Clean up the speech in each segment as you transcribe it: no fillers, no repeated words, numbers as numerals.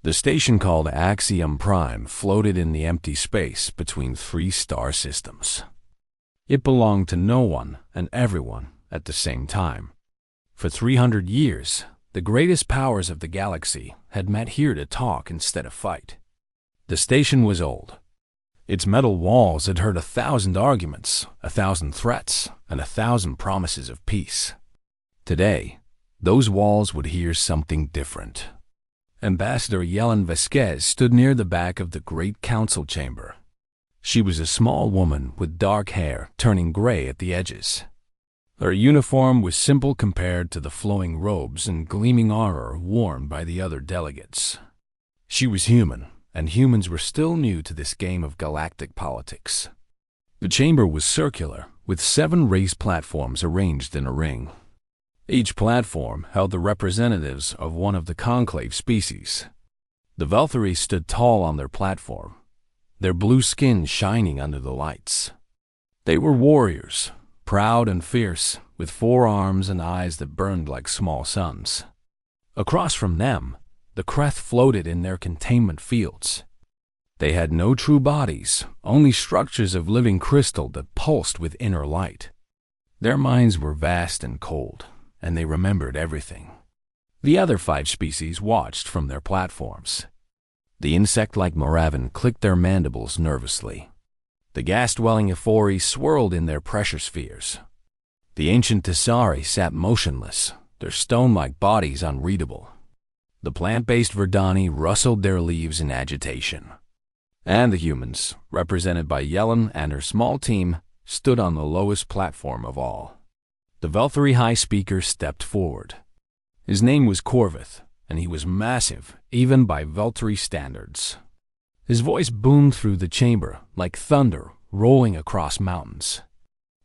The station called Axiom Prime floated in the empty space between three star systems. It belonged to no one and everyone at the same time. For 300 years, the greatest powers of the galaxy had met here to talk instead of fight. The station was old. Its metal walls had heard 1,000 arguments, 1,000 threats, and 1,000 promises of peace. Today, those walls would hear something different. Ambassador Yellen Vasquez stood near the back of the great council chamber. She was a small woman with dark hair turning gray at the edges. Her uniform was simple compared to the flowing robes and gleaming armor worn by the other delegates. She was human, and humans were still new to this game of galactic politics. The chamber was circular, with 7 raised platforms arranged in a ring. Each platform held the representatives of one of the conclave species. The Velthari stood tall on their platform, their blue skin shining under the lights. They were warriors, proud and fierce, with 4 arms and eyes that burned like small suns. Across from them, the Kreth floated in their containment fields. They had no true bodies, only structures of living crystal that pulsed with inner light. Their minds were vast and cold, and they remembered everything. The other 5 species watched from their platforms. The insect-like Moravan clicked their mandibles nervously. The gas-dwelling Ephori swirled in their pressure spheres. The ancient Tessari sat motionless, their stone-like bodies unreadable. The plant-based Verdani rustled their leaves in agitation. And the humans, represented by Yellen and her small team, stood on the lowest platform of all. The Velthari High Speaker stepped forward. His name was Corvith, and he was massive, even by Velthari standards. His voice boomed through the chamber like thunder rolling across mountains.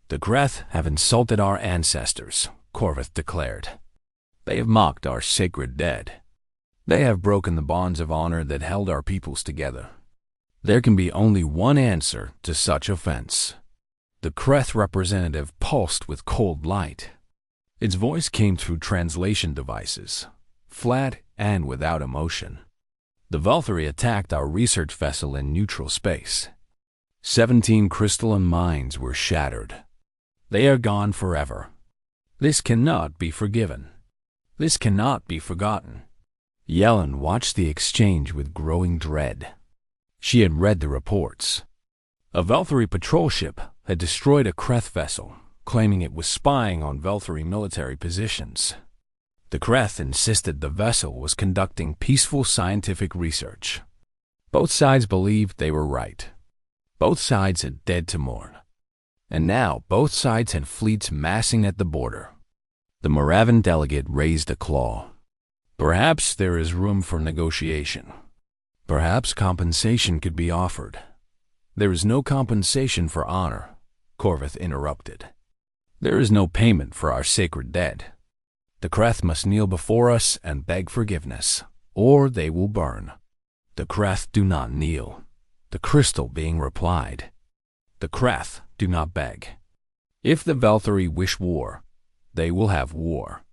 "The Kreth have insulted our ancestors," Corvith declared. "They have mocked our sacred dead. They have broken the bonds of honor that held our peoples together. There can be only one answer to such offense." The Kreth representative pulsed with cold light. Its voice came through translation devices, flat and without emotion. "The Velthari attacked our research vessel in neutral space. 17 crystalline minds were shattered. They are gone forever. This cannot be forgiven. This cannot be forgotten." Yellen watched the exchange with growing dread. She had read the reports. A Velthari patrol ship had destroyed a Kreth vessel, claiming it was spying on Velthari military positions. The Kreth insisted the vessel was conducting peaceful scientific research. Both sides believed they were right. Both sides had dead to mourn. And now both sides had fleets massing at the border. The Moravan delegate raised a claw. "Perhaps there is room for negotiation. Perhaps compensation could be offered." "There is no compensation for honor," Corvith interrupted. "There is no payment for our sacred dead. The Kreth must kneel before us and beg forgiveness, or they will burn." "The Kreth do not kneel," the crystal being replied. "The Kreth do not beg. If the Velthari wish war, they will have war.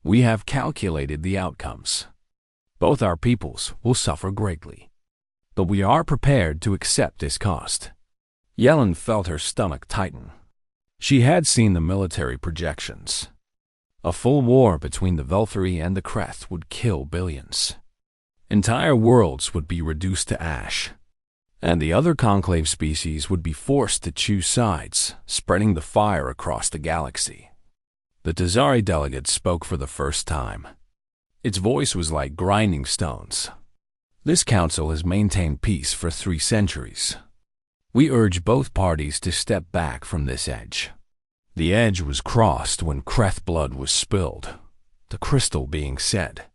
We have calculated the outcomes. Both our peoples will suffer greatly. But we are prepared to accept this cost." Yellen felt her stomach tighten. She had seen the military projections. A full war between the Velthari and the Kreth would kill billions. Entire worlds would be reduced to ash. And the other conclave species would be forced to choose sides, spreading the fire across the galaxy. The Tessari delegate spoke for the first time. Its voice was like grinding stones. "This council has maintained peace for 3 centuries. We urge both parties to step back from this edge. The edge was crossed when Kreth blood was spilled, the crystal being said.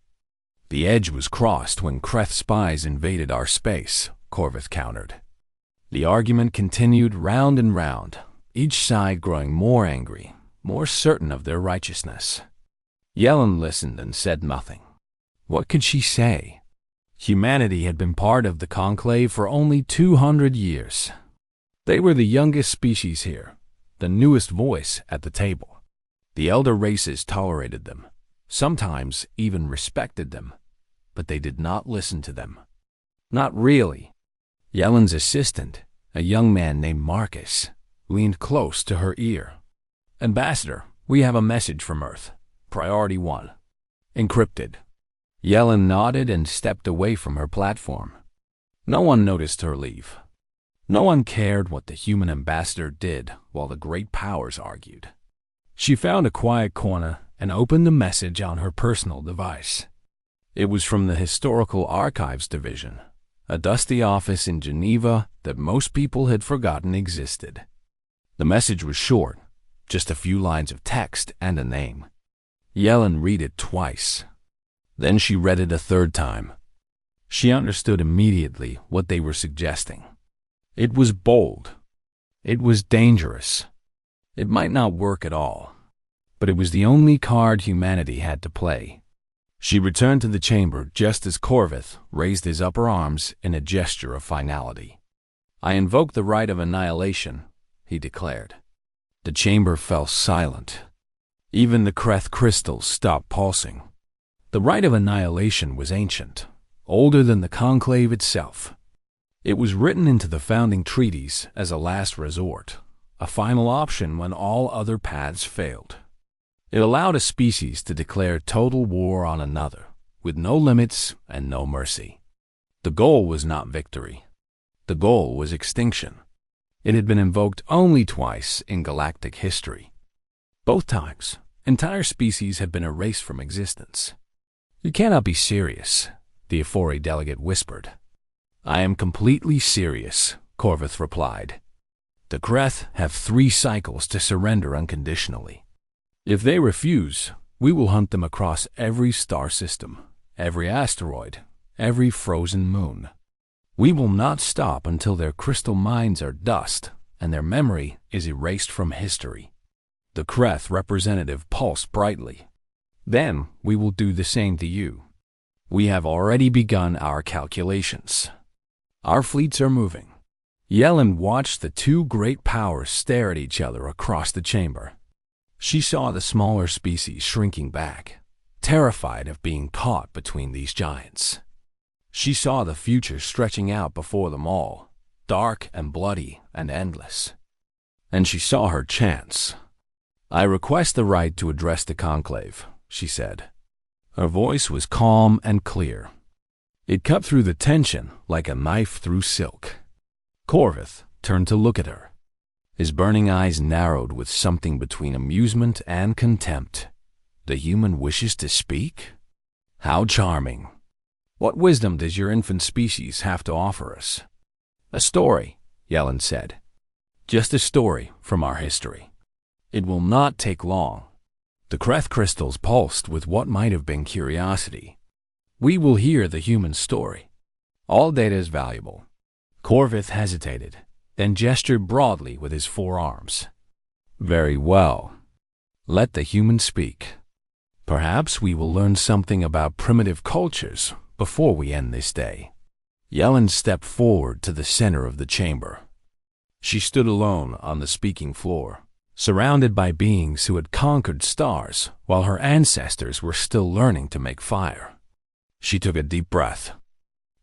The edge was crossed when Kreth spies invaded our space," Corvith countered. The argument continued round and round, each side growing more angry, more certain of their righteousness. Yellen listened and said nothing. What could she say? Humanity had been part of the conclave for only 200 years. They were the youngest species here, the newest voice at the table. The elder races tolerated them, sometimes even respected them, but they did not listen to them. Not really. Yelen's assistant, a young man named Marcus, leaned close to her ear. "Ambassador, we have a message from Earth. Priority 1. Encrypted." Yelen nodded and stepped away from her platform. No one noticed her leave. No one cared what the human ambassador did while the great powers argued. She found a quiet corner and opened the message on her personal device. It was from the Historical Archives Division, a dusty office in Geneva that most people had forgotten existed. The message was short, just a few lines of text and a name. Yelen read it twice. Then she read it a third time. She understood immediately what they were suggesting. It was bold. It was dangerous. It might not work at all, but it was the only card humanity had to play. She returned to the chamber just as Corvith raised his upper arms in a gesture of finality. "I invoke the right of annihilation," he declared. The chamber fell silent. Even the Kreth crystals stopped pulsing. The right of annihilation was ancient, older than the conclave itself. It was written into the founding treaties as a last resort, a final option when all other paths failed. It allowed a species to declare total war on another, with no limits and no mercy. The goal was not victory. The goal was extinction. It had been invoked only twice in galactic history. Both times, entire species had been erased from existence. "You cannot be serious," the Ephori delegate whispered. "I am completely serious," Corvith replied. "The Kreth have 3 cycles to surrender unconditionally. If they refuse, we will hunt them across every star system, every asteroid, every frozen moon. We will not stop until their crystal minds are dust and their memory is erased from history." The Kreth representative pulsed brightly. "Then we will do the same to you. We have already begun our calculations. Our fleets are moving." Yelen watched the 2 great powers stare at each other across the chamber. She saw the smaller species shrinking back, terrified of being caught between these giants. She saw the future stretching out before them all, dark and bloody and endless. And she saw her chance. "I request the right to address the conclave," she said. Her voice was calm and clear. It cut through the tension like a knife through silk. Corvith turned to look at her. His burning eyes narrowed with something between amusement and contempt. "The human wishes to speak? How charming. What wisdom does your infant species have to offer us?" "A story," Yelen said. "Just a story from our history. It will not take long." The Kreth crystals pulsed with what might have been curiosity. "We will hear the human story. All data is valuable." Corvith hesitated, then gestured broadly with his 4 arms. "Very well. Let the human speak. Perhaps we will learn something about primitive cultures before we end this day." Yelen stepped forward to the center of the chamber. She stood alone on the speaking floor, surrounded by beings who had conquered stars while her ancestors were still learning to make fire. She took a deep breath,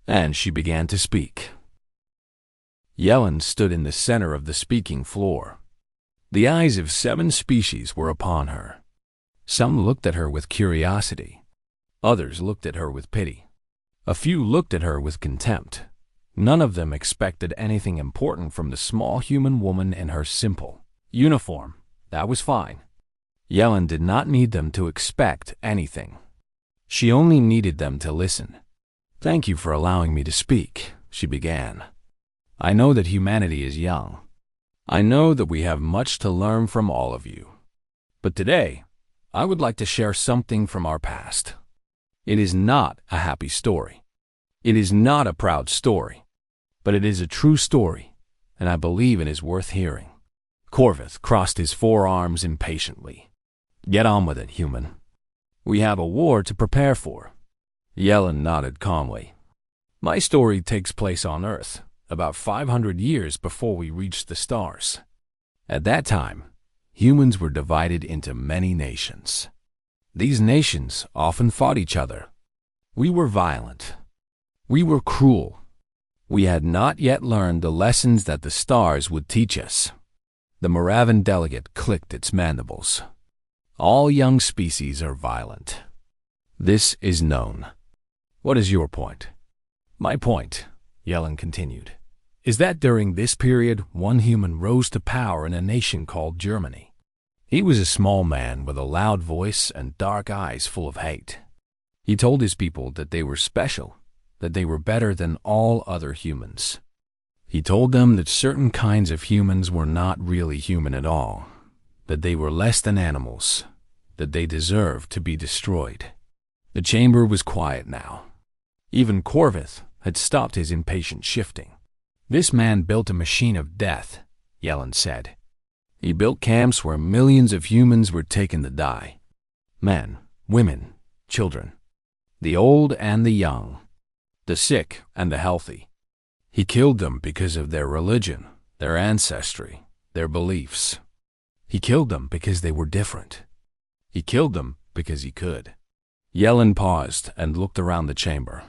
and she began to speak. Yelen stood in the center of the speaking floor. The eyes of 7 species were upon her. Some looked at her with curiosity. Others looked at her with pity. A few looked at her with contempt. None of them expected anything important from the small human woman in her simple uniform. That was fine. Yelen did not need them to expect anything. She only needed them to listen. "Thank you for allowing me to speak," she began. "I know that humanity is young. I know that we have much to learn from all of you. But today, I would like to share something from our past. It is not a happy story. It is not a proud story. But it is a true story, and I believe it is worth hearing." Corvith crossed his 4 arms impatiently. "Get on with it, human. We have a war to prepare for." Yelen nodded calmly. "My story takes place on Earth, about 500 years before we reached the stars. At that time, humans were divided into many nations. These nations often fought each other. We were violent. We were cruel. We had not yet learned the lessons that the stars would teach us. The Moravan delegate clicked its mandibles. All young species are violent. This is known. What is your point? My point, Yellen continued, is that during this period, one human rose to power in a nation called Germany. He was a small man with a loud voice and dark eyes full of hate. He told his people that they were special, that they were better than all other humans. He told them that certain kinds of humans were not really human at all, that they were less than animals, that they deserved to be destroyed. The chamber was quiet now. Even Corvith had stopped his impatient shifting. This man built a machine of death, Yellen said. He built camps where millions of humans were taken to die. Men, women, children. The old and the young. The sick and the healthy. He killed them because of their religion, their ancestry, their beliefs. He killed them because they were different. He killed them because he could. Yellen paused and looked around the chamber.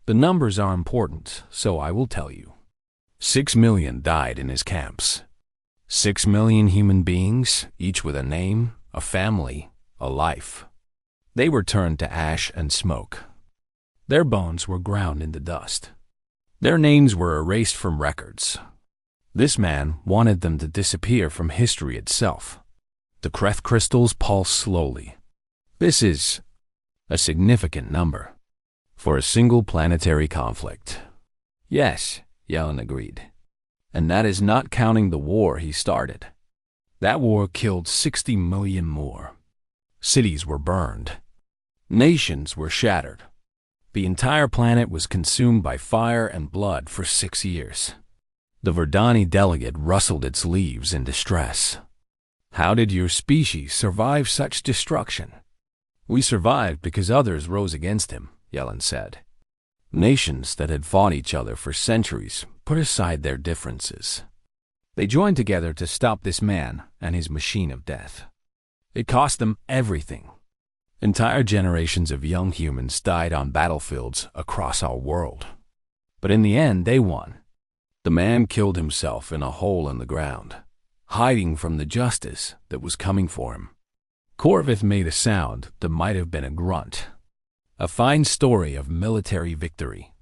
The numbers are important, so I will tell you. 6 million died in his camps. 6 million human beings, each with a name, a family, a life. They were turned to ash and smoke. Their bones were ground into dust. Their names were erased from records. This man wanted them to disappear from history itself. The Kreth crystals pulse slowly. This is a significant number for a single planetary conflict. Yes, Yellen agreed. And that is not counting the war he started. That war killed 60 million more. Cities were burned. Nations were shattered. The entire planet was consumed by fire and blood for 6 years. The Verdani delegate rustled its leaves in distress. How did your species survive such destruction? We survived because others rose against him, Yellen said. Nations that had fought each other for centuries put aside their differences. They joined together to stop this man and his machine of death. It cost them everything. Entire generations of young humans died on battlefields across our world. But in the end, they won. The man killed himself in a hole in the ground, hiding from the justice that was coming for him. Corvith made a sound that might have been a grunt. A fine story of military victory.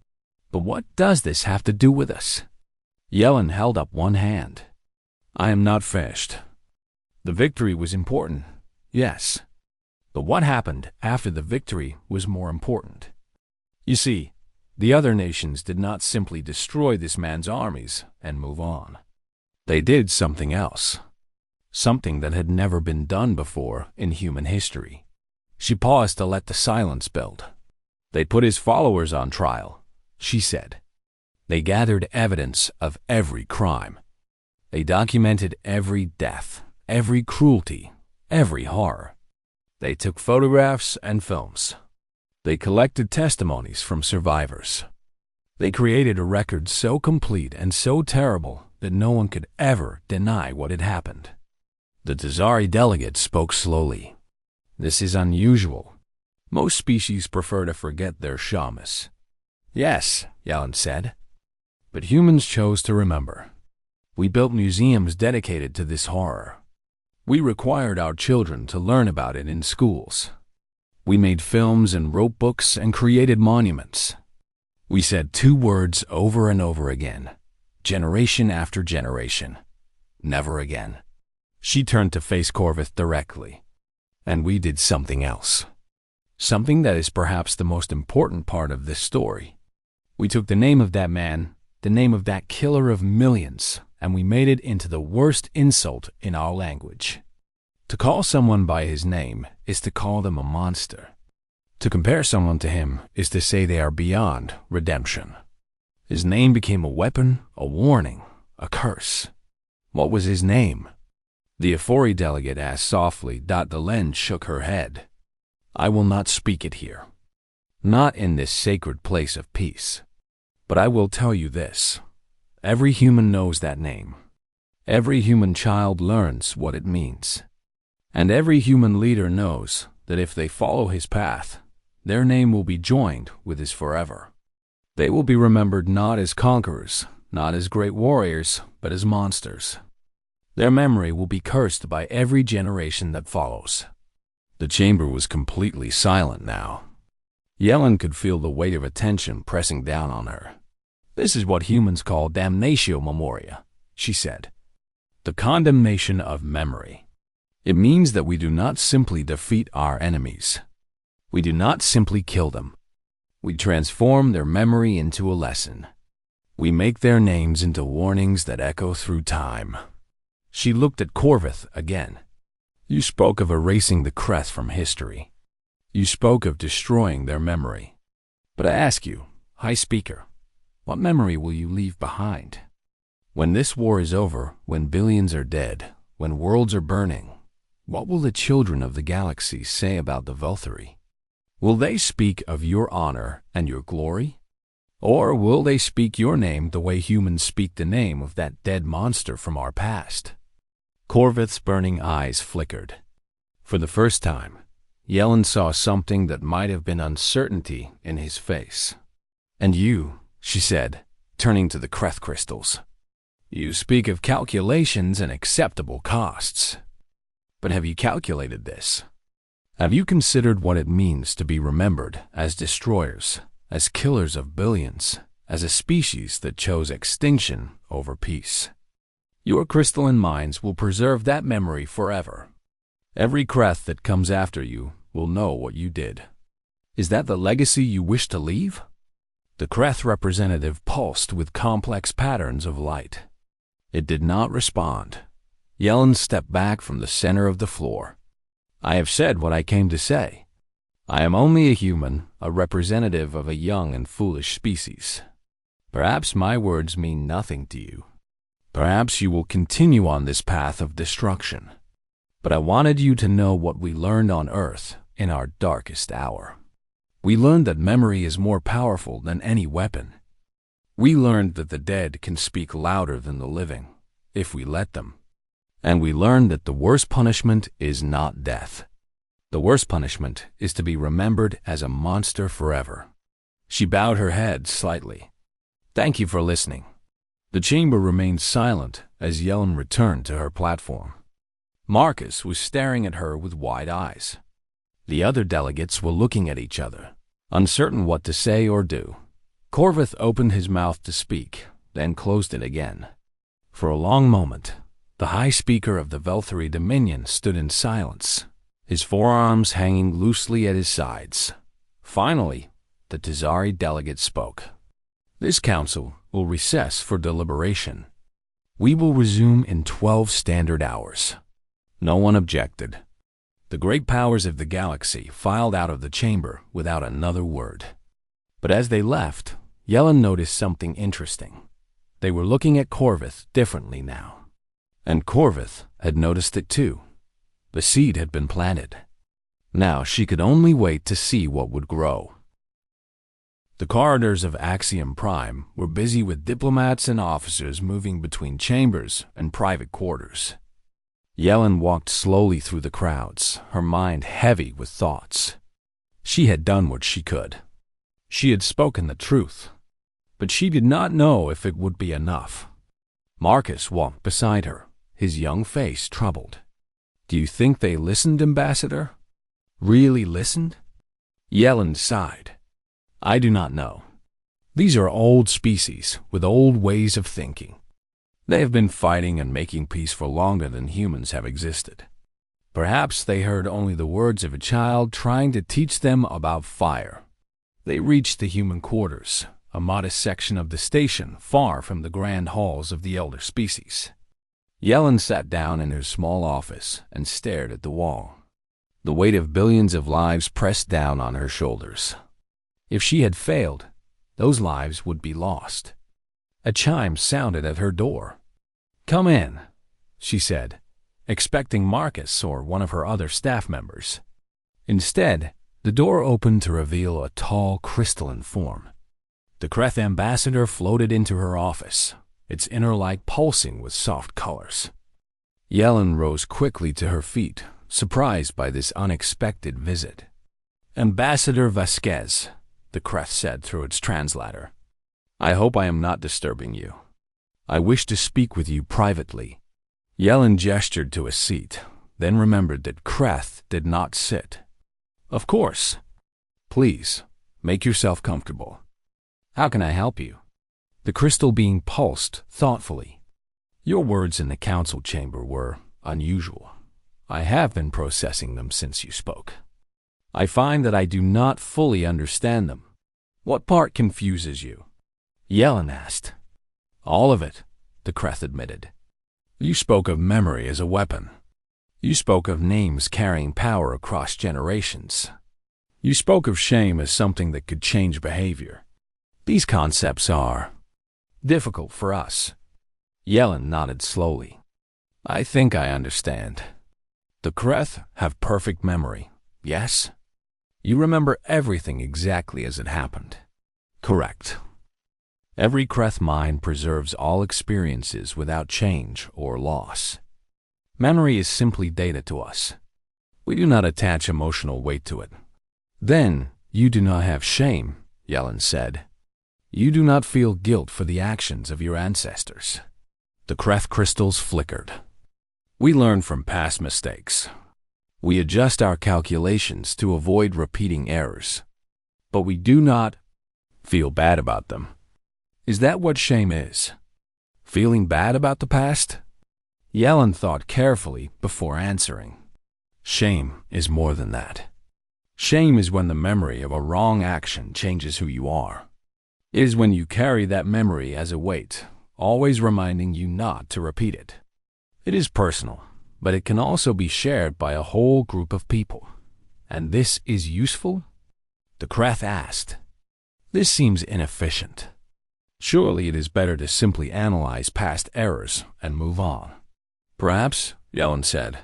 But what does this have to do with us? Yellen held up one hand. I am not finished. The victory was important, yes. But what happened after the victory was more important. You see, the other nations did not simply destroy this man's armies and move on. They did something else. Something that had never been done before in human history. She paused to let the silence build. They put his followers on trial, she said. They gathered evidence of every crime. They documented every death, every cruelty, every horror. They took photographs and films. They collected testimonies from survivors. They created a record so complete and so terrible that no one could ever deny what had happened. The Tazari delegate spoke slowly. This is unusual. Most species prefer to forget their shamus. Yes, Yellen said. But humans chose to remember. We built museums dedicated to this horror. We required our children to learn about it in schools. We made films and wrote books and created monuments. We said 2 words over and over again, generation after generation. Never again. She turned to face Corvith directly. And we did something else. Something that is perhaps the most important part of this story. We took the name of that man, the name of that killer of millions, and we made it into the worst insult in our language. To call someone by his name is to call them a monster. To compare someone to him is to say they are beyond redemption. His name became a weapon, a warning, a curse. What was his name? The Afori delegate asked softly. The Len shook her head. I will not speak it here. Not in this sacred place of peace. But I will tell you this. Every human knows that name. Every human child learns what it means. And every human leader knows that if they follow his path, their name will be joined with his forever. They will be remembered not as conquerors, not as great warriors, but as monsters. Their memory will be cursed by every generation that follows. The chamber was completely silent now. Yellen could feel the weight of attention pressing down on her. "This is what humans call damnatio memoria," she said. "The condemnation of memory. It means that we do not simply defeat our enemies. We do not simply kill them. We transform their memory into a lesson. We make their names into warnings that echo through time." She looked at Corvith again. "You spoke of erasing the Creth from history. You spoke of destroying their memory. But I ask you, High Speaker, what memory will you leave behind? When this war is over, when billions are dead, when worlds are burning, what will the children of the galaxy say about the Velthari? Will they speak of your honor and your glory? Or will they speak your name the way humans speak the name of that dead monster from our past?" Corvith's burning eyes flickered. For the first time, Yellen saw something that might have been uncertainty in his face. "And you," she said, turning to the Creth crystals, "you speak of calculations and acceptable costs. But have you calculated this? Have you considered what it means to be remembered as destroyers, as killers of billions, as a species that chose extinction over peace? Your crystalline minds will preserve that memory forever. Every Creth that comes after you will know what you did. Is that the legacy you wish to leave?" The Creth representative pulsed with complex patterns of light. It did not respond. Yellen stepped back from the center of the floor. "I have said what I came to say. I am only a human, a representative of a young and foolish species. Perhaps my words mean nothing to you. Perhaps you will continue on this path of destruction. But I wanted you to know what we learned on Earth in our darkest hour. We learned that memory is more powerful than any weapon. We learned that the dead can speak louder than the living, if we let them. And we learned that the worst punishment is not death. The worst punishment is to be remembered as a monster forever." She bowed her head slightly. "Thank you for listening." The chamber remained silent as Yellen returned to her platform. Marcus was staring at her with wide eyes. The other delegates were looking at each other, uncertain what to say or do. Corvith opened his mouth to speak, then closed it again. For a long moment, the High Speaker of the Velthari Dominion stood in silence, his forearms hanging loosely at his sides. Finally, the Tazari delegate spoke. "This council will recess for deliberation. We will resume in 12 standard hours." No one objected. The great powers of the galaxy filed out of the chamber without another word. But as they left, Yellen noticed something interesting. They were looking at Corvith differently now. And Corvith had noticed it too. The seed had been planted. Now she could only wait to see what would grow. The corridors of Axiom Prime were busy with diplomats and officers moving between chambers and private quarters. Yellen walked slowly through the crowds, her mind heavy with thoughts. She had done what she could. She had spoken the truth, but she did not know if it would be enough. Marcus walked beside her, his young face troubled. "Do you think they listened, Ambassador? Really listened?" Yellen sighed. "I do not know. These are old species with old ways of thinking. They have been fighting and making peace for longer than humans have existed. Perhaps they heard only the words of a child trying to teach them about fire. They reached the human quarters, a modest section of the station far from the grand halls of the elder species." Yellen sat down in her small office and stared at the wall. The weight of billions of lives pressed down on her shoulders. If she had failed, those lives would be lost. A chime sounded at her door. "Come in," she said, expecting Marcus or one of her other staff members. Instead, the door opened to reveal a tall, crystalline form. The Creth ambassador floated into her office, its inner light pulsing with soft colors. Yellen rose quickly to her feet, surprised by this unexpected visit. Ambassador Vasquez, the Creth said through its translator. I hope I am not disturbing you. I wish to speak with you privately. Yellen gestured to a seat, then remembered that Creth did not sit. Of course. Please, make yourself comfortable. How can I help you? The crystal being pulsed thoughtfully. Your words in the council chamber were unusual. I have been processing them since you spoke. I find that I do not fully understand them. What part confuses you? Yellen asked. All of it, the Creth admitted. You spoke of memory as a weapon. You spoke of names carrying power across generations. You spoke of shame as something that could change behavior. These concepts are difficult for us. Yellen nodded slowly. I think I understand. The Creth have perfect memory, yes? You remember everything exactly as it happened. Correct. Every Creth mind preserves all experiences without change or loss. Memory is simply data to us. We do not attach emotional weight to it. Then, you do not have shame, Yellen said. You do not feel guilt for the actions of your ancestors. The Creth crystals flickered. We learn from past mistakes. We adjust our calculations to avoid repeating errors. But we do not feel bad about them. Is that what shame is? Feeling bad about the past? Yellen thought carefully before answering. Shame is more than that. Shame is when the memory of a wrong action changes who you are. It is when you carry that memory as a weight, always reminding you not to repeat it. It is personal, but it can also be shared by a whole group of people. And this is useful? The Creth asked. This seems inefficient. Surely it is better to simply analyze past errors and move on. Perhaps, Yellen said.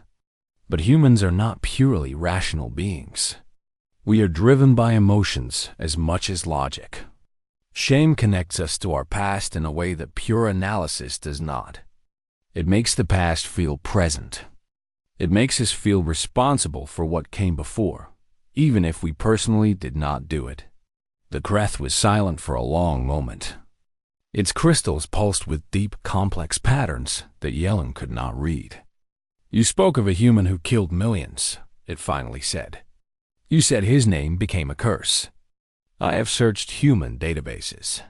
But humans are not purely rational beings. We are driven by emotions as much as logic. Shame connects us to our past in a way that pure analysis does not. It makes the past feel present. It makes us feel responsible for what came before, even if we personally did not do it. The Creth was silent for a long moment. Its crystals pulsed with deep, complex patterns that Yellen could not read. You spoke of a human who killed millions, it finally said. You said his name became a curse. I have searched human databases.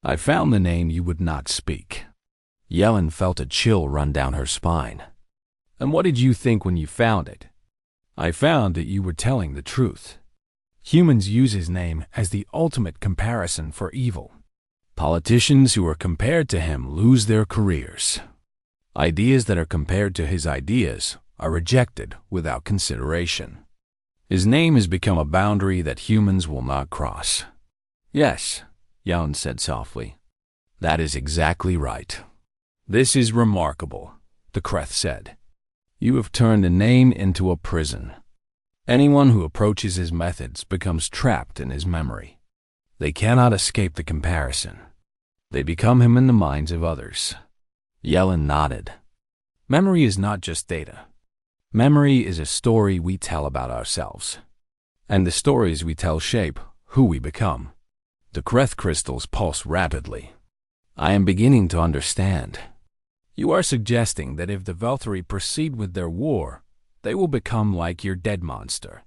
I found the name you would not speak. Yellen felt a chill run down her spine. And what did you think when you found it? I found that you were telling the truth. Humans use his name as the ultimate comparison for evil. Politicians who are compared to him lose their careers. Ideas that are compared to his ideas are rejected without consideration. His name has become a boundary that humans will not cross. Yes, Yellen said softly. That is exactly right. This is remarkable, the Creth said. You have turned a name into a prison. Anyone who approaches his methods becomes trapped in his memory. They cannot escape the comparison. They become him in the minds of others. Yellen nodded. Memory is not just data. Memory is a story we tell about ourselves. And the stories we tell shape who we become. The Creth crystals pulse rapidly. I am beginning to understand. You are suggesting that if the Velthari proceed with their war, they will become like your dead monster.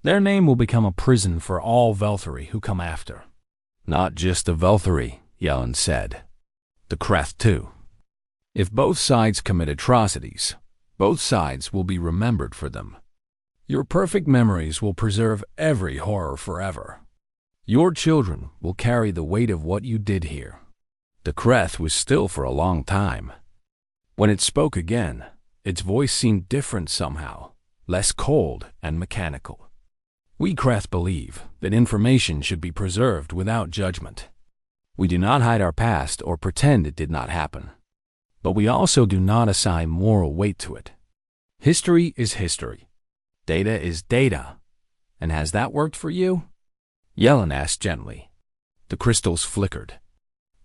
Their name will become a prison for all Velthari who come after. Not just the Velthari, Yellen said. The Creth too. If both sides commit atrocities, both sides will be remembered for them. Your perfect memories will preserve every horror forever. Your children will carry the weight of what you did here. The Creth was still for a long time. When it spoke again, its voice seemed different somehow, less cold and mechanical. We Creth believe that information should be preserved without judgment. We do not hide our past or pretend it did not happen. But we also do not assign moral weight to it. History is history. Data is data. And has that worked for you? Yellen asked gently. The crystals flickered.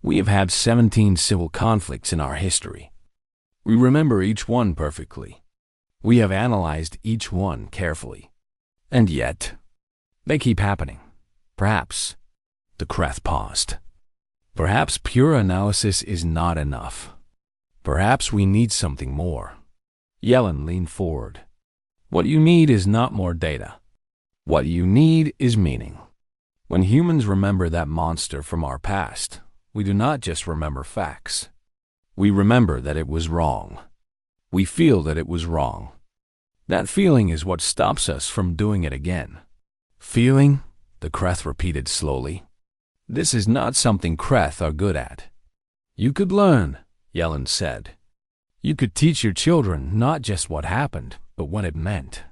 We have had 17 civil conflicts in our history. We remember each one perfectly. We have analyzed each one carefully. And yet, They keep happening. Perhaps. The Kreth paused. Perhaps pure analysis is not enough. Perhaps we need something more. Yellen leaned forward. What you need is not more data. What you need is meaning. When humans remember that monster from our past, we do not just remember facts. We remember that it was wrong. We feel that it was wrong. That feeling is what stops us from doing it again. Feeling? The Kreth repeated slowly. This is not something Kreth are good at. You could learn, Yellen said. You could teach your children not just what happened, but what it meant.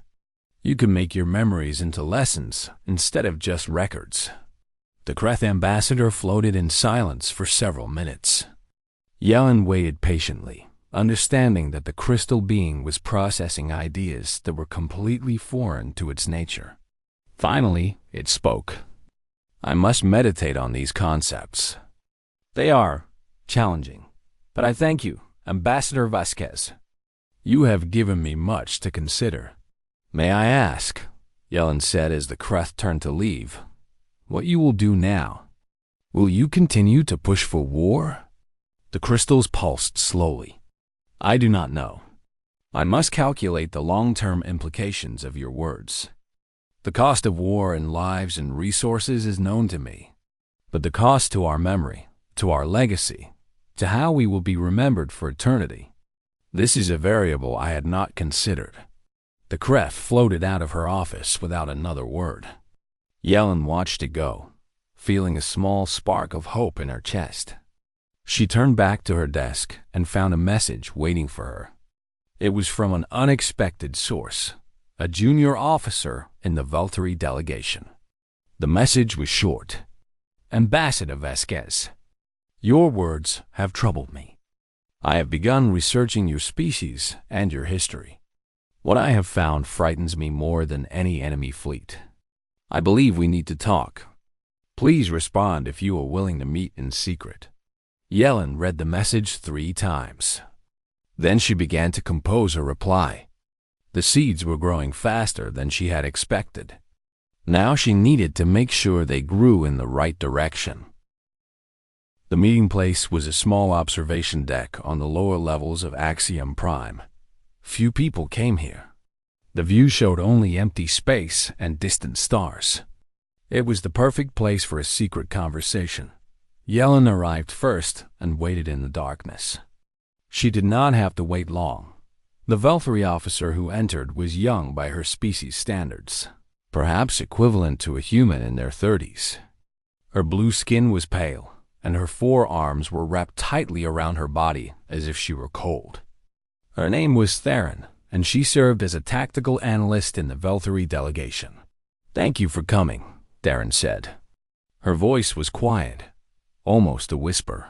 You could make your memories into lessons instead of just records. The Kreth ambassador floated in silence for several minutes. Yellen waited patiently, understanding that the crystal being was processing ideas that were completely foreign to its nature. Finally, it spoke. I must meditate on these concepts. They are challenging, but I thank you, Ambassador Vasquez. You have given me much to consider. May I ask, Yellen said as the Kreth turned to leave, what you will do now? Will you continue to push for war? The crystals pulsed slowly. I do not know. I must calculate the long-term implications of your words. The cost of war in lives and resources is known to me, but the cost to our memory, to our legacy, to how we will be remembered for eternity, this is a variable I had not considered. The Kreth floated out of her office without another word. Yellen watched it go, feeling a small spark of hope in her chest. She turned back to her desk and found a message waiting for her. It was from an unexpected source, a junior officer in the Valtteri delegation. The message was short. Ambassador Vasquez, your words have troubled me. I have begun researching your species and your history. What I have found frightens me more than any enemy fleet. I believe we need to talk. Please respond if you are willing to meet in secret. Yellen read the message 3 times. Then she began to compose her reply. The seeds were growing faster than she had expected. Now she needed to make sure they grew in the right direction. The meeting place was a small observation deck on the lower levels of Axiom Prime. Few people came here. The view showed only empty space and distant stars. It was the perfect place for a secret conversation. Yellen arrived first and waited in the darkness. She did not have to wait long. The Valtteri officer who entered was young by her species standards, perhaps equivalent to a human in their 30s. Her blue skin was pale, and her forearms were wrapped tightly around her body as if she were cold. Her name was Theron, and she served as a tactical analyst in the Valtteri delegation. Thank you for coming, Theron said. Her voice was quiet, almost a whisper.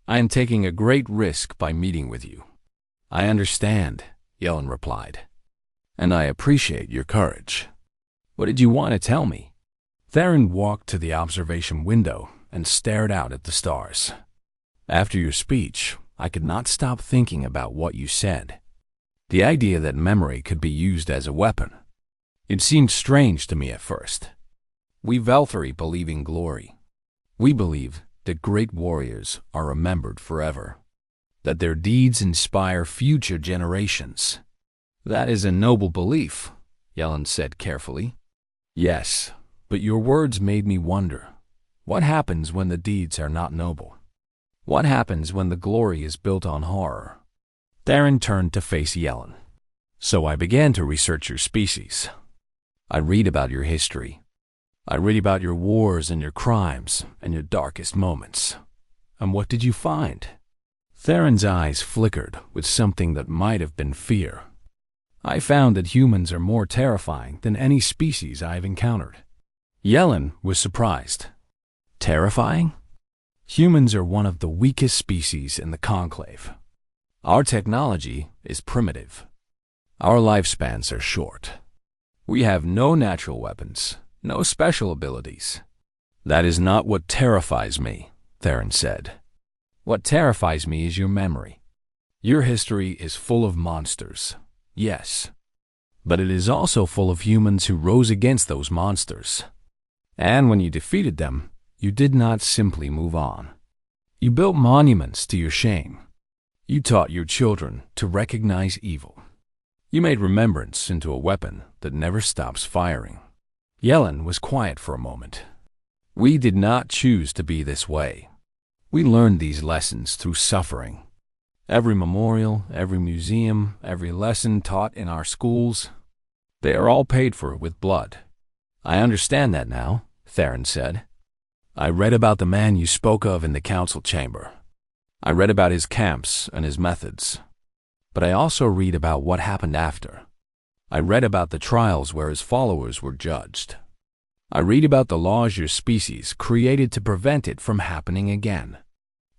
I am taking a great risk by meeting with you. I understand, Yellen replied, and I appreciate your courage. What did you want to tell me? Theron walked to the observation window and stared out at the stars. After your speech, I could not stop thinking about what you said. The idea that memory could be used as a weapon. It seemed strange to me at first. We Valtteri believe in glory. We believe that great warriors are remembered forever, that their deeds inspire future generations. That is a noble belief, Yellen said carefully. Yes, but your words made me wonder. What happens when the deeds are not noble? What happens when the glory is built on horror? Theron turned to face Yellen. So I began to research your species. I read about your history. I read about your wars and your crimes and your darkest moments. And what did you find? Theron's eyes flickered with something that might have been fear. I found that humans are more terrifying than any species I have encountered. Yellen was surprised. Terrifying? Humans are one of the weakest species in the Conclave. Our technology is primitive. Our lifespans are short. We have no natural weapons, no special abilities. That is not what terrifies me, Theron said. What terrifies me is your memory. Your history is full of monsters, yes, But it is also full of humans who rose against those monsters. And when you defeated them, you did not simply move on. You built monuments to your shame. You taught your children to recognize evil. You made remembrance into a weapon that never stops firing. Yellen was quiet for a moment. We did not choose to be this way. We learned these lessons through suffering. Every memorial, every museum, every lesson taught in our schools, they are all paid for with blood. I understand that now, Theron said. I read about the man you spoke of in the council chamber. I read about his camps and his methods. But I also read about what happened after. I read about the trials where his followers were judged. I read about the laws your species created to prevent it from happening again.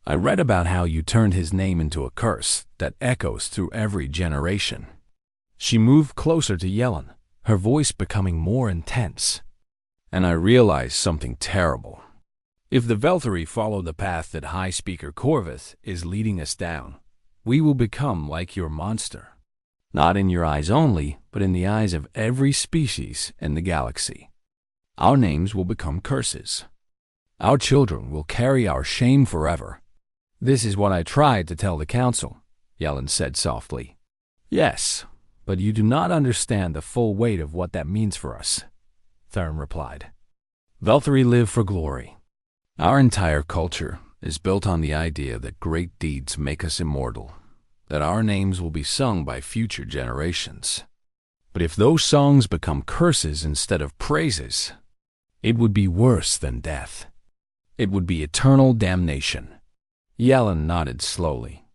I read about how you turned his name into a curse that echoes through every generation. She moved closer to Yellen, her voice becoming more intense. And I realized something terrible. If the Velthari follow the path that High Speaker Corvus is leading us down, we will become like your monster. Not in your eyes only, but in the eyes of every species in the galaxy. Our names will become curses. Our children will carry our shame forever. This is what I tried to tell the council, Yellen said softly. Yes, but you do not understand the full weight of what that means for us, Theron replied. Velthari live for glory. Our entire culture is built on the idea that great deeds make us immortal, that our names will be sung by future generations. But if those songs become curses instead of praises, it would be worse than death. It would be eternal damnation. Yellen nodded slowly.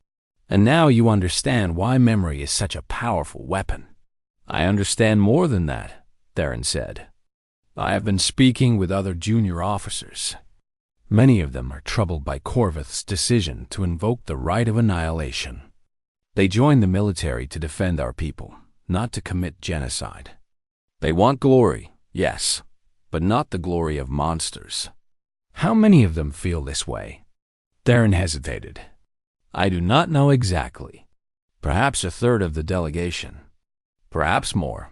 And now you understand why memory is such a powerful weapon. I understand more than that, Theron said. I have been speaking with other junior officers. Many of them are troubled by Corvus's decision to invoke the right of annihilation. They joined the military to defend our people, not to commit genocide. They want glory, yes, but not the glory of monsters. How many of them feel this way? Theron hesitated. I do not know exactly. Perhaps a third of the delegation. Perhaps more.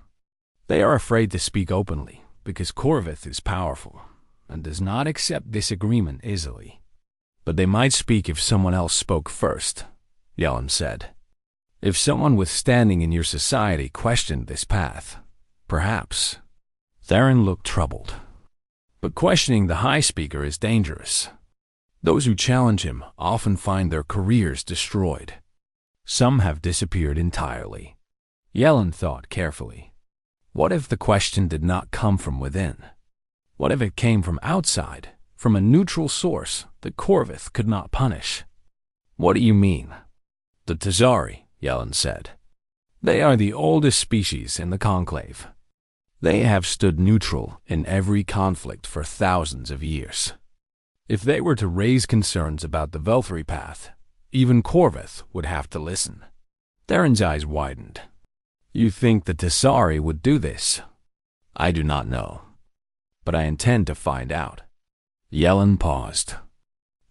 They are afraid to speak openly because Corvus is powerful and does not accept disagreement easily. But they might speak if someone else spoke first, Yellen said. If someone with standing in your society questioned this path, perhaps. Theron looked troubled. But questioning the High Speaker is dangerous. Those who challenge him often find their careers destroyed. Some have disappeared entirely. Yellen thought carefully. What if the question did not come from within? What if it came from outside, from a neutral source that Corvus could not punish? What do you mean? The Tazari, Yellen said. They are the oldest species in the Conclave. They have stood neutral in every conflict for thousands of years. If they were to raise concerns about the Velthari path, even Corvus would have to listen. Theron's eyes widened. You think the Tazari would do this? I do not know. But I intend to find out. Yellen paused.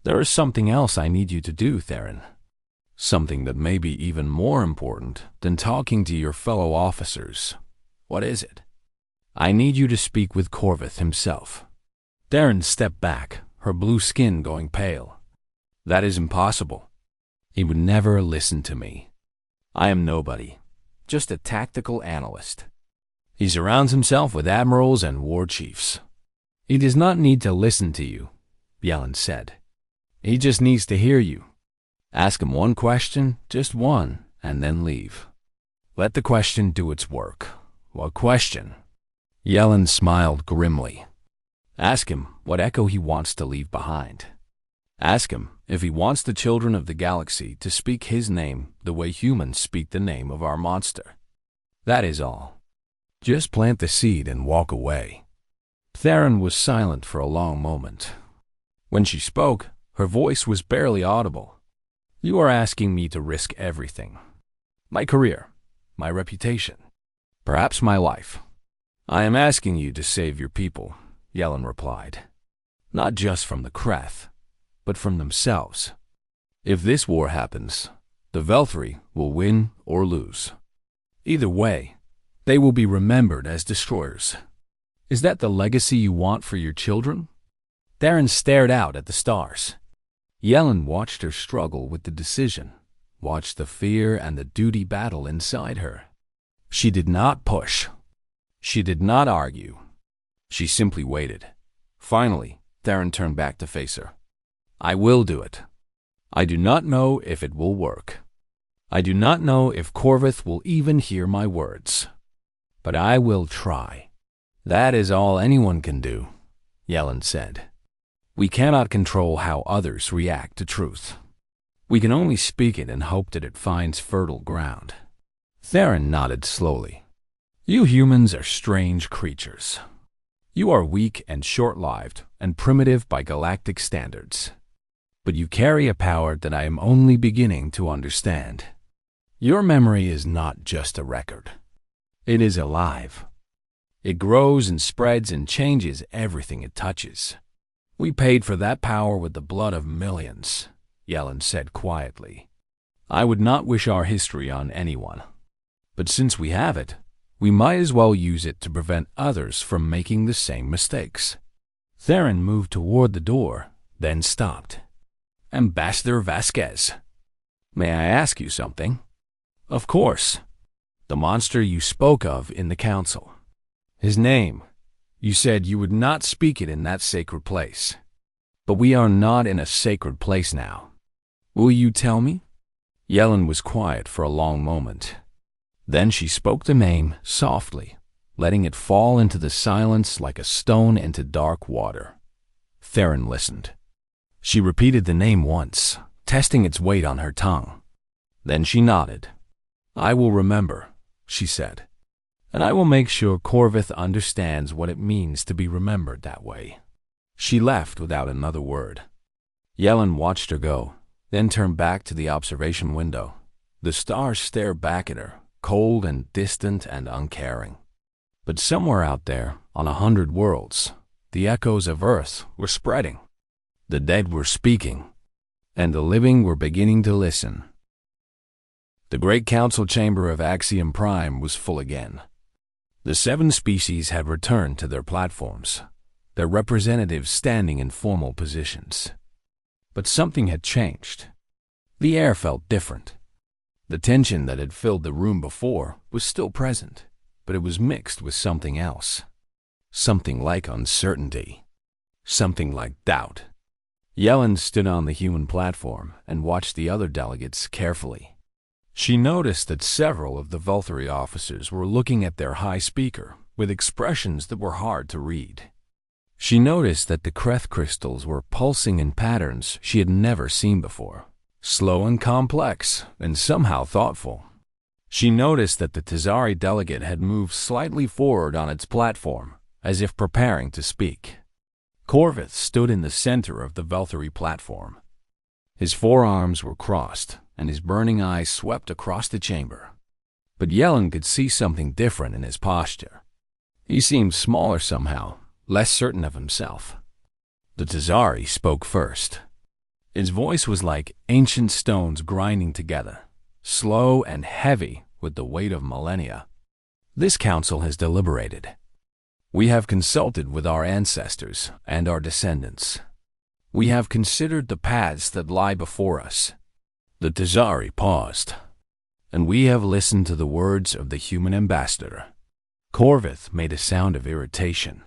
There is something else I need you to do, Theron. Something that may be even more important than talking to your fellow officers. What is it? I need you to speak with Corvus himself. Theron stepped back, her blue skin going pale. That is impossible. He would never listen to me. I am nobody, just a tactical analyst. He surrounds himself with admirals and war chiefs. He does not need to listen to you, Yellen said. He just needs to hear you. Ask him one question, just one, and then leave. Let the question do its work. What question? Yellen smiled grimly. Ask him what echo he wants to leave behind. Ask him if he wants the children of the galaxy to speak his name the way humans speak the name of our monster. That is all. Just plant the seed and walk away. Theron was silent for a long moment. When she spoke, her voice was barely audible. You are asking me to risk everything. My career, my reputation, perhaps my life. I am asking you to save your people, Yellen replied. Not just from the Kreth, but from themselves. If this war happens, the Velthari will win or lose. Either way, They will be remembered as destroyers. Is that the legacy you want for your children? Theron stared out at the stars. Yellen watched her struggle with the decision, watched the fear and the duty battle inside her. She did not push. She did not argue. She simply waited. Finally, Theron turned back to face her. I will do it. I do not know if it will work. I do not know if Corvith will even hear my words. But I will try. That is all anyone can do, Yellen said. We cannot control how others react to truth. We can only speak it and hope that it finds fertile ground. Theron nodded slowly. You humans are strange creatures. You are weak and short-lived and primitive by galactic standards. But you carry a power that I am only beginning to understand. Your memory is not just a record. It is alive. It grows and spreads and changes everything it touches. We paid for that power with the blood of millions, Yellen said quietly. I would not wish our history on anyone. But since we have it, we might as well use it to prevent others from making the same mistakes. Theron moved toward the door, then stopped. Ambassador Vasquez, may I ask you something? Of course. The monster you spoke of in the council. His name. You said you would not speak it in that sacred place. But we are not in a sacred place now. Will you tell me? Yellen was quiet for a long moment. Then she spoke the name softly, letting it fall into the silence like a stone into dark water. Theron listened. She repeated the name once, testing its weight on her tongue. Then she nodded. I will remember, she said. And I will make sure Corvith understands what it means to be remembered that way. She left without another word. Yellen watched her go, then turned back to the observation window. The stars stared back at her, cold and distant and uncaring. But somewhere out there, on 100 worlds, the echoes of Earth were spreading. The dead were speaking, and the living were beginning to listen. The great council chamber of Axiom Prime was full again. The 7 species had returned to their platforms, their representatives standing in formal positions. But something had changed. The air felt different. The tension that had filled the room before was still present, but it was mixed with something else. Something like uncertainty. Something like doubt. Yellen stood on the human platform and watched the other delegates carefully. She noticed that several of the Vulthury officers were looking at their high speaker with expressions that were hard to read. She noticed that the Kreth crystals were pulsing in patterns she had never seen before, slow and complex, and somehow thoughtful. She noticed that the Tazari delegate had moved slightly forward on its platform, as if preparing to speak. Corvith stood in the center of the Vulthury platform. His forearms were crossed, and his burning eyes swept across the chamber. But Yellen could see something different in his posture. He seemed smaller somehow, less certain of himself. The Tazari spoke first. His voice was like ancient stones grinding together, slow and heavy with the weight of millennia. This council has deliberated. We have consulted with our ancestors and our descendants. We have considered the paths that lie before us. The Tazari paused, and we have listened to the words of the human ambassador. Corvith made a sound of irritation.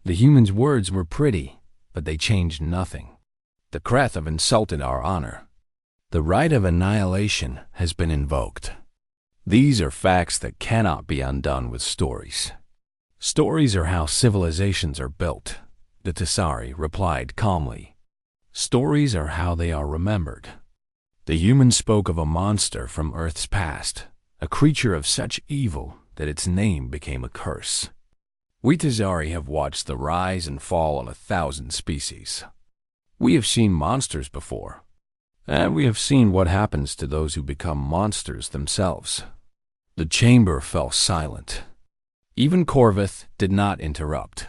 The human's words were pretty, but they changed nothing. The Kreth have insulted our honor. The right of annihilation has been invoked. These are facts that cannot be undone with stories. Stories are how civilizations are built, the Tazari replied calmly. Stories are how they are remembered. The human spoke of a monster from Earth's past, a creature of such evil that its name became a curse. We Tazari have watched the rise and fall on 1,000 species. We have seen monsters before, and we have seen what happens to those who become monsters themselves. The chamber fell silent. Even Corvith did not interrupt.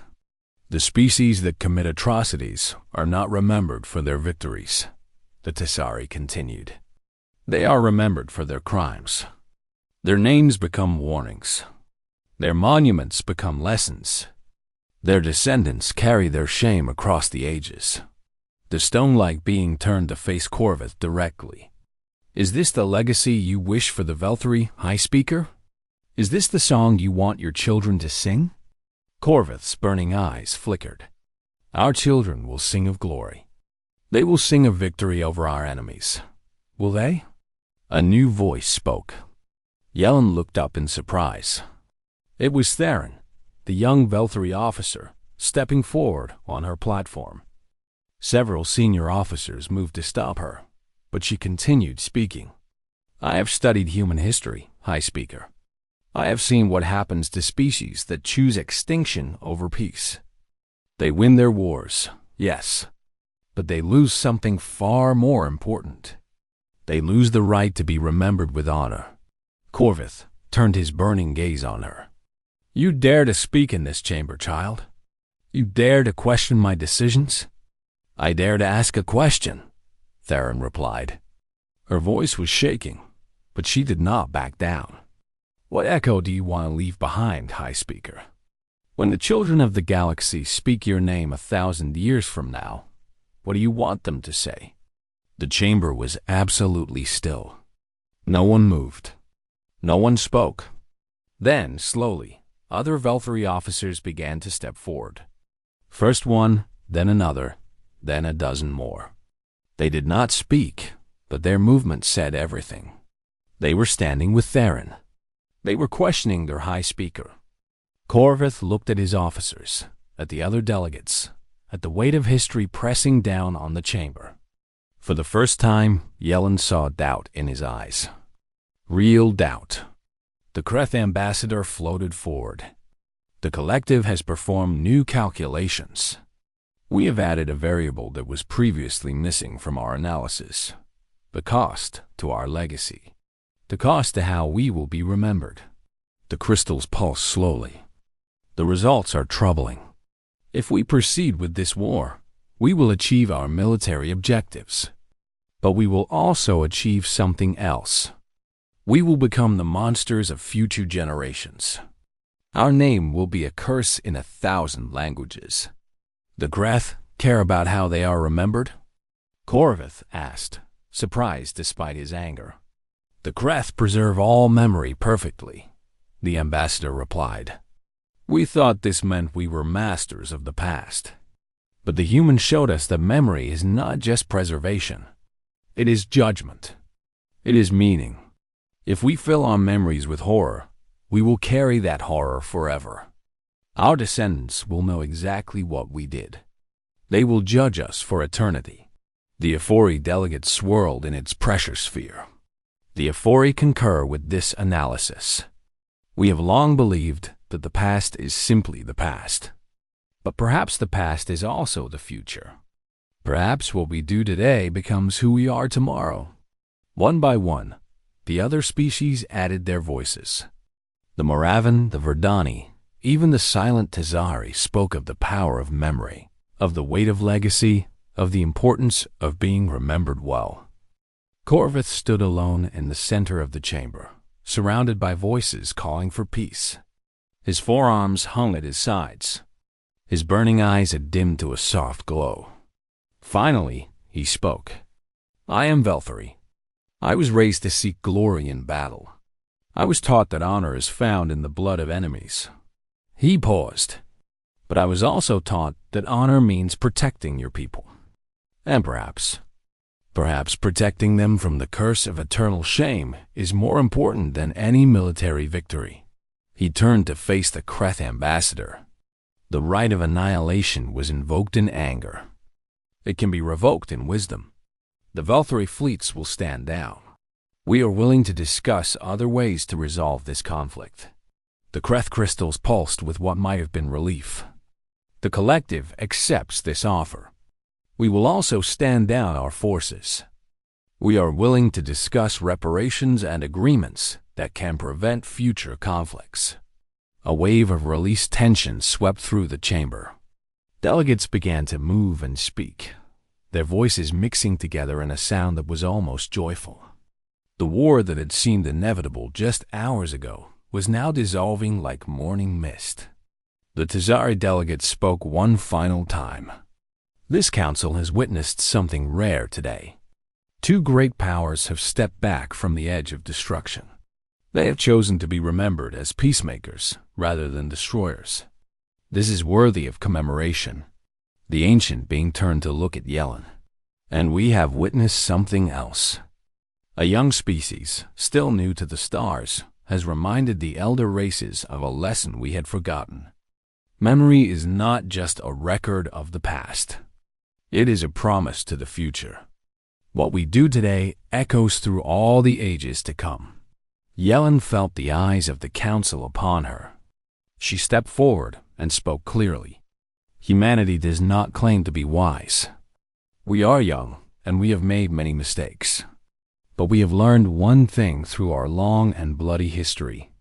The species that commit atrocities are not remembered for their victories, the Tazari continued. They are remembered for their crimes. Their names become warnings. Their monuments become lessons. Their descendants carry their shame across the ages. The stone-like being turned to face Corvith directly. Is this the legacy you wish for the Veltri, High Speaker? Is this the song you want your children to sing? Corvith's burning eyes flickered. Our children will sing of glory. They will sing of victory over our enemies. Will they? A new voice spoke. Yellen looked up in surprise. It was Theron, the young Veltri officer, stepping forward on her platform. Several senior officers moved to stop her, but she continued speaking. I have studied human history, High Speaker. I have seen what happens to species that choose extinction over peace. They win their wars, yes, but they lose something far more important. They lose the right to be remembered with honor. Corvith turned his burning gaze on her. You dare to speak in this chamber, child? You dare to question my decisions? I dare to ask a question, Theron replied. Her voice was shaking, but she did not back down. What echo do you want to leave behind, High Speaker? When the children of the galaxy speak your name 1,000 years from now, what do you want them to say? The chamber was absolutely still. No one moved. No one spoke. Then, slowly, other Veltri officers began to step forward. First one, then another, then a dozen more. They did not speak, but their movement said everything. They were standing with Theron. They were questioning their High Speaker. Corvith looked at his officers, at the other delegates, at the weight of history pressing down on the chamber. For the first time, Yellen saw doubt in his eyes. Real doubt. The Kreth ambassador floated forward. The collective has performed new calculations. We have added a variable that was previously missing from our analysis. The cost to our legacy. The cost to how we will be remembered. The crystals pulse slowly. The results are troubling. If we proceed with this war, we will achieve our military objectives. But we will also achieve something else. We will become the monsters of future generations. Our name will be a curse in 1,000 languages. The Greth care about how they are remembered? Corvith asked, surprised despite his anger. The Greth preserve all memory perfectly, the ambassador replied. We thought this meant we were masters of the past. But the humans showed us that memory is not just preservation. It is judgment. It is meaning. If we fill our memories with horror, we will carry that horror forever. Our descendants will know exactly what we did. They will judge us for eternity. The HFY delegate swirled in its pressure sphere. The HFY concur with this analysis. We have long believed that the past is simply the past. But perhaps the past is also the future. Perhaps what we do today becomes who we are tomorrow. One by one, the other species added their voices. The Moravan, the Verdani, even the silent Tazari spoke of the power of memory, of the weight of legacy, of the importance of being remembered well. Corvith stood alone in the center of the chamber, surrounded by voices calling for peace. His forearms hung at his sides. His burning eyes had dimmed to a soft glow. Finally, he spoke. I am Veltri. I was raised to seek glory in battle. I was taught that honor is found in the blood of enemies. He paused. But I was also taught that honor means protecting your people. And perhaps protecting them from the curse of eternal shame is more important than any military victory. He turned to face the Kreth ambassador. The right of annihilation was invoked in anger. It can be revoked in wisdom. The Veltri fleets will stand down. We are willing to discuss other ways to resolve this conflict. The Kreth crystals pulsed with what might have been relief. The collective accepts this offer. We will also stand down our forces. We are willing to discuss reparations and agreements that can prevent future conflicts. A wave of released tension swept through the chamber. Delegates began to move and speak, their voices mixing together in a sound that was almost joyful. The war that had seemed inevitable just hours ago was now dissolving like morning mist. The Tazari delegate spoke one final time. This council has witnessed something rare today. Two great powers have stepped back from the edge of destruction. They have chosen to be remembered as peacemakers rather than destroyers. This is worthy of commemoration. The ancient being turned to look at Yellen. And we have witnessed something else. A young species, still new to the stars, has reminded the elder races of a lesson we had forgotten. Memory is not just a record of the past. It is a promise to the future. What we do today echoes through all the ages to come. Yellen felt the eyes of the council upon her. She stepped forward and spoke clearly. Humanity does not claim to be wise. We are young, and we have made many mistakes. But we have learned one thing through our long and bloody history.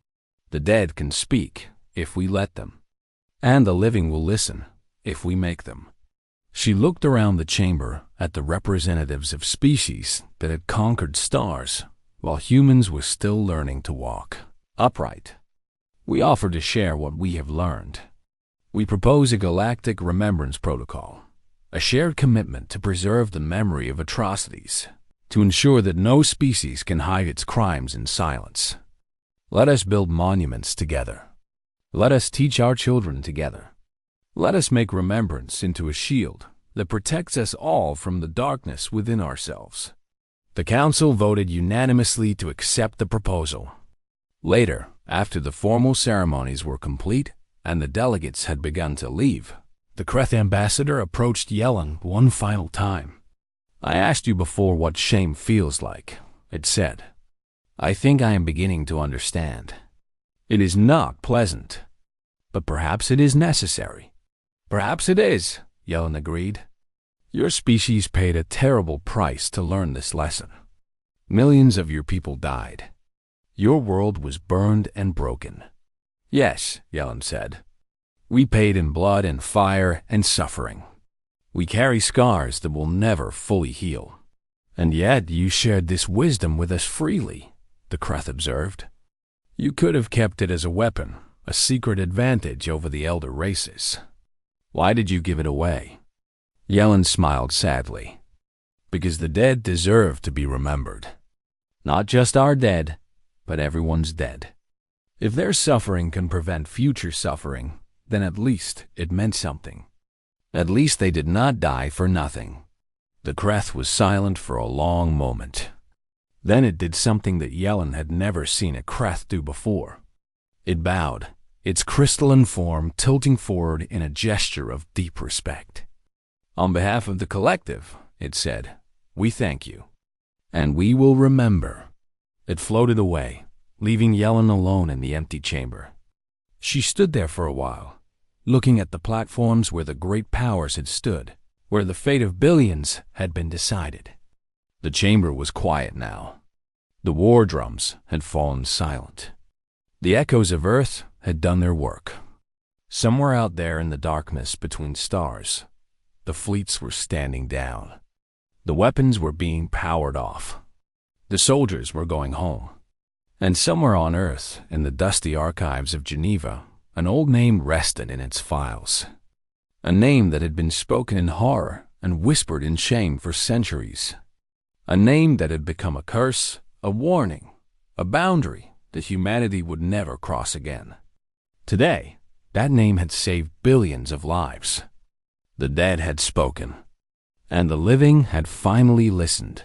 The dead can speak if we let them, and the living will listen if we make them. She looked around the chamber at the representatives of species that had conquered stars, while humans were still learning to walk upright. We offer to share what we have learned. We propose a galactic remembrance protocol, a shared commitment to preserve the memory of atrocities, to ensure that no species can hide its crimes in silence. Let us build monuments together. Let us teach our children together. Let us make remembrance into a shield that protects us all from the darkness within ourselves. The council voted unanimously to accept the proposal. Later, after the formal ceremonies were complete and the delegates had begun to leave, the Kreth ambassador approached Yellen one final time. "I asked you before what shame feels like," it said. "I think I am beginning to understand. It is not pleasant, but perhaps it is necessary." "Perhaps it is," Yellen agreed. "Your species paid a terrible price to learn this lesson. Millions of your people died. Your world was burned and broken." "Yes," Yellen said. "We paid in blood and fire and suffering. We carry scars that will never fully heal. And yet you shared this wisdom with us freely," the Kreth observed. "You could have kept it as a weapon, a secret advantage over the elder races. Why did you give it away?" Yellen smiled sadly. "Because the dead deserve to be remembered. Not just our dead, but everyone's dead. If their suffering can prevent future suffering, then at least it meant something. At least they did not die for nothing." The Kreth was silent for a long moment. Then it did something that Yellen had never seen a Kreth do before. It bowed, its crystalline form tilting forward in a gesture of deep respect. "On behalf of the collective," it said, "we thank you. And we will remember." It floated away, leaving Yellen alone in the empty chamber. She stood there for a while, looking at the platforms where the great powers had stood, where the fate of billions had been decided. The chamber was quiet now. The war drums had fallen silent. The echoes of Earth had done their work. Somewhere out there in the darkness between stars, the fleets were standing down. The weapons were being powered off. The soldiers were going home. And somewhere on Earth, in the dusty archives of Geneva, an old name rested in its files. A name that had been spoken in horror and whispered in shame for centuries. A name that had become a curse, a warning, a boundary that humanity would never cross again. Today, that name had saved billions of lives. The dead had spoken, and the living had finally listened.